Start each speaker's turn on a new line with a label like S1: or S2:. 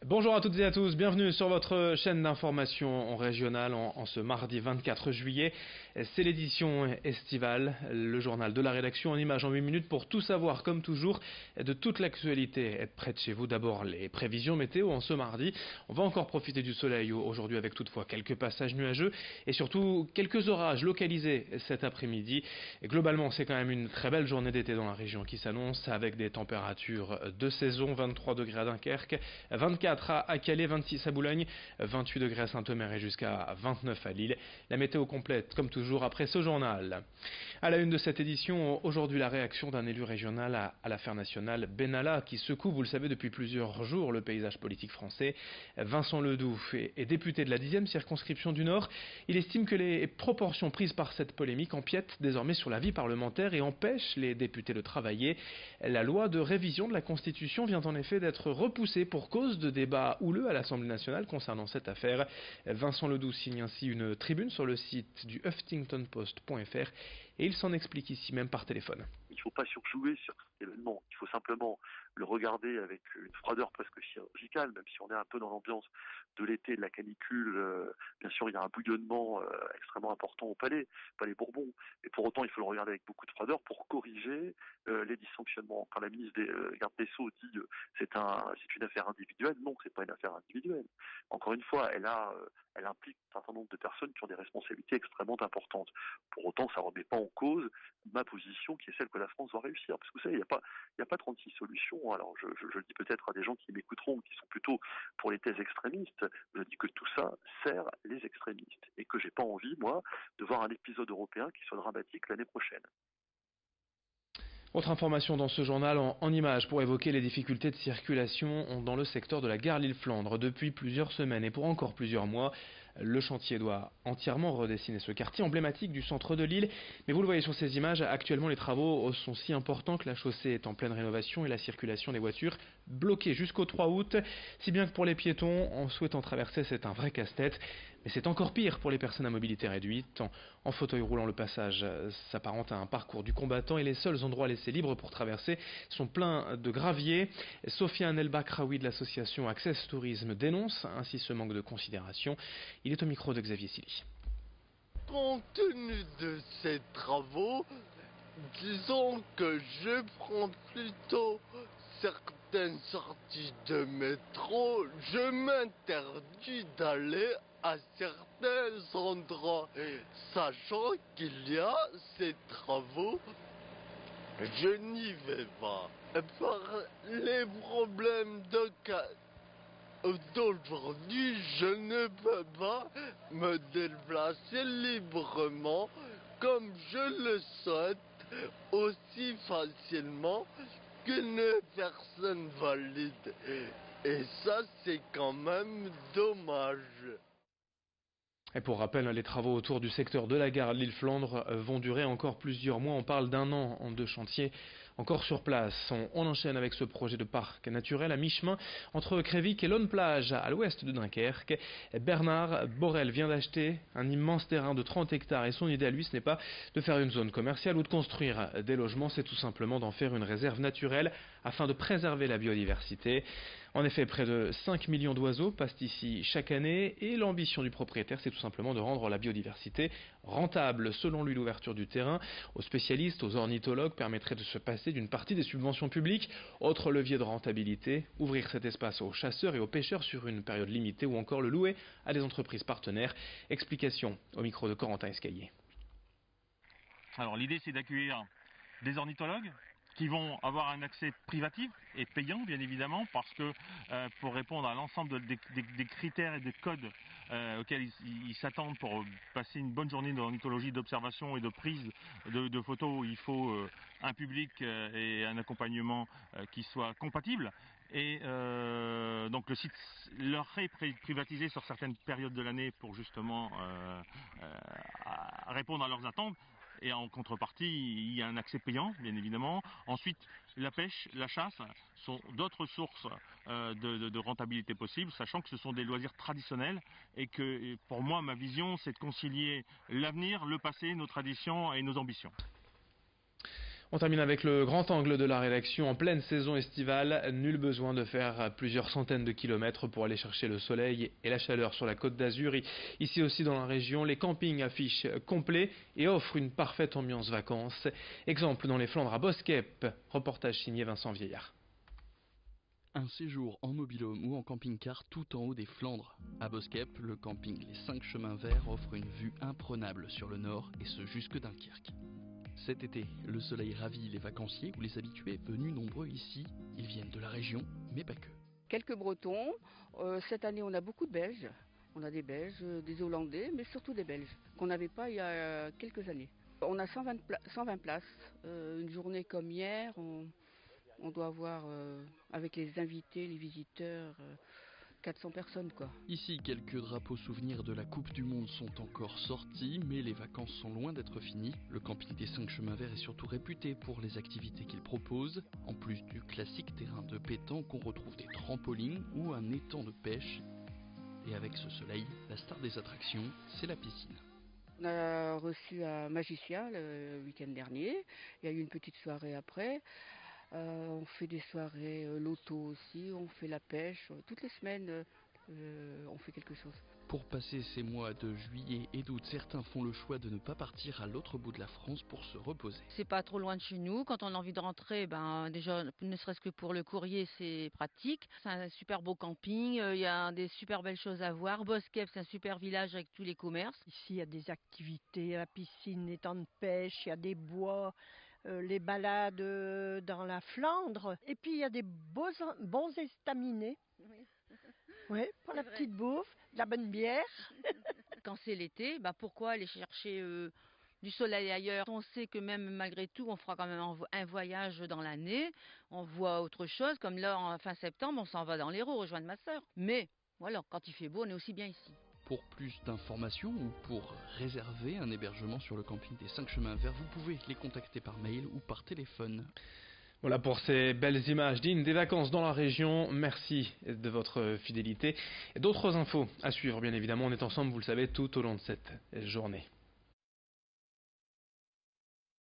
S1: Bonjour à toutes et à tous, bienvenue sur votre chaîne d'information régionale en ce mardi 24 juillet. C'est l'édition estivale, le journal de la rédaction en images en 8 minutes pour tout savoir comme toujours de toute l'actualité près de chez vous. D'abord les prévisions météo en ce mardi. On va encore profiter du soleil aujourd'hui avec toutefois quelques passages nuageux et surtout quelques orages localisés cet après-midi. Globalement c'est quand même une très belle journée d'été dans la région qui s'annonce avec des températures de saison, 23 degrés à Dunkerque, 24 à Calais, 26 à Boulogne, 28 degrés à Saint-Omer et jusqu'à 29 à Lille. La météo complète comme toujours après ce journal. À la une de cette édition, aujourd'hui la réaction d'un élu régional à l'affaire nationale Benalla qui secoue, vous le savez, depuis plusieurs jours le paysage politique français. Vincent Ledoux est député de la 10e circonscription du Nord. Il estime que les proportions prises par cette polémique empiètent désormais sur la vie parlementaire et empêchent les députés de travailler. La loi de révision de la Constitution vient en effet d'être repoussée pour cause de débats houleux à l'Assemblée nationale concernant cette affaire. Vincent Ledoux signe ainsi une tribune sur le site du HuffingtonPost.fr et il s'en explique ici même par téléphone.
S2: Il ne faut pas surjouer sur cet événement, il faut simplement le regarder avec une froideur presque chirurgicale, même si on est un peu dans l'ambiance de l'été, de la canicule. Bien sûr, il y a un bouillonnement extrêmement important au Palais Bourbon, et pour autant, il faut le regarder avec beaucoup de froideur pour corriger les dysfonctionnements. Quand la ministre des garde des Sceaux dit c'est une affaire individuelle, non, c'est pas une affaire individuelle. Encore une fois, elle implique un certain nombre de personnes qui ont des responsabilités extrêmement importantes. Pour autant, ça ne remet pas en cause ma position qui est celle que la France doit réussir. Parce que vous savez, il n'y a pas 36 solutions. Alors je le dis peut-être à des gens qui m'écouteront, qui sont plutôt pour les thèses extrémistes, je dis que tout ça sert les extrémistes. Et que j'ai pas envie, moi, de voir un épisode européen qui soit dramatique l'année prochaine.
S1: Autre information dans ce journal en images pour évoquer les difficultés de circulation dans le secteur de la gare Lille-Flandre depuis plusieurs semaines et pour encore plusieurs mois. Le chantier doit entièrement redessiner ce quartier emblématique du centre de Lille. Mais vous le voyez sur ces images, actuellement les travaux sont si importants que la chaussée est en pleine rénovation et la circulation des voitures bloquée jusqu'au 3 août. Si bien que pour les piétons, en souhaitant traverser, c'est un vrai casse-tête. Mais c'est encore pire pour les personnes à mobilité réduite. En fauteuil roulant, le passage s'apparente à un parcours du combattant et les seuls endroits laissés libres pour traverser sont pleins de gravier. Sofiane El Bakraoui de l'association Access Tourisme dénonce ainsi ce manque de considération. Il est au micro de Xavier Silly.
S3: Compte tenu de ces travaux, disons que je prends plutôt certaines sorties de métro, je m'interdis d'aller à certains endroits, sachant qu'il y a ces travaux, je n'y vais pas. Par les problèmes d'aujourd'hui, je ne peux pas me déplacer librement comme je le souhaite, aussi facilement qu'une personne valide. Et ça, c'est quand même dommage.
S1: Et pour rappel, les travaux autour du secteur de la gare Lille-Flandre vont durer encore plusieurs mois. On parle d'un an de chantier encore sur place. On enchaîne avec ce projet de parc naturel à mi-chemin entre Crévic et Lonne-Plage, à l'ouest de Dunkerque. Bernard Borel vient d'acheter un immense terrain de 30 hectares et son idée à lui, ce n'est pas de faire une zone commerciale ou de construire des logements, c'est tout simplement d'en faire une réserve naturelle afin de préserver la biodiversité. En effet, près de 5 millions d'oiseaux passent ici chaque année et l'ambition du propriétaire, c'est tout simplement de rendre la biodiversité rentable. Selon lui, l'ouverture du terrain aux spécialistes, aux ornithologues permettrait de se passer d'une partie des subventions publiques. Autre levier de rentabilité, ouvrir cet espace aux chasseurs et aux pêcheurs sur une période limitée ou encore le louer à des entreprises partenaires. Explication au micro de Corentin Escaillé.
S4: Alors l'idée c'est d'accueillir des ornithologues qui vont avoir un accès privatif et payant bien évidemment parce que pour répondre à l'ensemble des critères et des codes auxquels ils s'attendent pour passer une bonne journée d'ornithologie, d'observation et de prise de photos, il faut un public et un accompagnement qui soit compatible. Et donc le site leur est privatisé sur certaines périodes de l'année pour justement répondre à leurs attentes. Et en contrepartie, il y a un accès payant, bien évidemment. Ensuite, la pêche, la chasse sont d'autres sources de rentabilité possible, sachant que ce sont des loisirs traditionnels et que, pour moi, ma vision, c'est de concilier l'avenir, le passé, nos traditions et nos ambitions.
S1: On termine avec le grand angle de la rédaction. En pleine saison estivale, nul besoin de faire plusieurs centaines de kilomètres pour aller chercher le soleil et la chaleur sur la Côte d'Azur. Ici aussi dans la région, les campings affichent complet et offrent une parfaite ambiance vacances. Exemple dans les Flandres à Boskep. Reportage signé Vincent Vieillard.
S5: Un séjour en mobil-home ou en camping-car tout en haut des Flandres. À Boskep, le camping Les 5 Chemins Verts offre une vue imprenable sur le nord et ce jusque Dunkerque. Cet été, le soleil ravit les vacanciers ou les habitués venus nombreux ici. Ils viennent de la région, mais pas que.
S6: Quelques Bretons. Cette année, on a beaucoup de Belges. On a des Belges, des Hollandais, mais surtout des Belges, qu'on n'avait pas il y a quelques années. On a 120 places. Une journée comme hier, on doit avoir, avec les invités, les visiteurs, 400 personnes, quoi.
S5: Ici, quelques drapeaux souvenirs de la Coupe du Monde sont encore sortis, mais les vacances sont loin d'être finies. Le camping des 5 Chemins Verts est surtout réputé pour les activités qu'il propose. En plus du classique terrain de pétanque, on retrouve des trampolines ou un étang de pêche. Et avec ce soleil, la star des attractions, c'est la piscine.
S6: On a reçu un magicien le week-end dernier. Il y a eu une petite soirée après. On fait des soirées loto aussi, on fait la pêche. Toutes les semaines, on fait quelque chose.
S5: Pour passer ces mois de juillet et d'août, certains font le choix de ne pas partir à l'autre bout de la France pour se reposer.
S7: C'est pas trop loin de chez nous. Quand on a envie de rentrer, déjà, ne serait-ce que pour le courrier, c'est pratique. C'est un super beau camping. Il y a des super belles choses à voir. Boskep, c'est un super village avec tous les commerces.
S8: Ici, il y a des activités, la piscine, les temps de pêche, il y a des bois, les balades dans la Flandre. Et puis, il y a des bons estaminets. Oui, pour la petite bouffe, de la bonne bière.
S7: Quand c'est l'été, pourquoi aller chercher du soleil ailleurs? On sait que même malgré tout, on fera quand même un voyage dans l'année. On voit autre chose, comme là, en fin septembre, on s'en va dans l'Hérault rejoindre ma sœur. Mais voilà, quand il fait beau, on est aussi bien ici.
S5: Pour plus d'informations ou pour réserver un hébergement sur le camping des 5 Chemins Verts, vous pouvez les contacter par mail ou par téléphone.
S1: Voilà pour ces belles images dignes des vacances dans la région. Merci de votre fidélité. D'autres infos à suivre, bien évidemment. On est ensemble, vous le savez, tout au long de cette journée.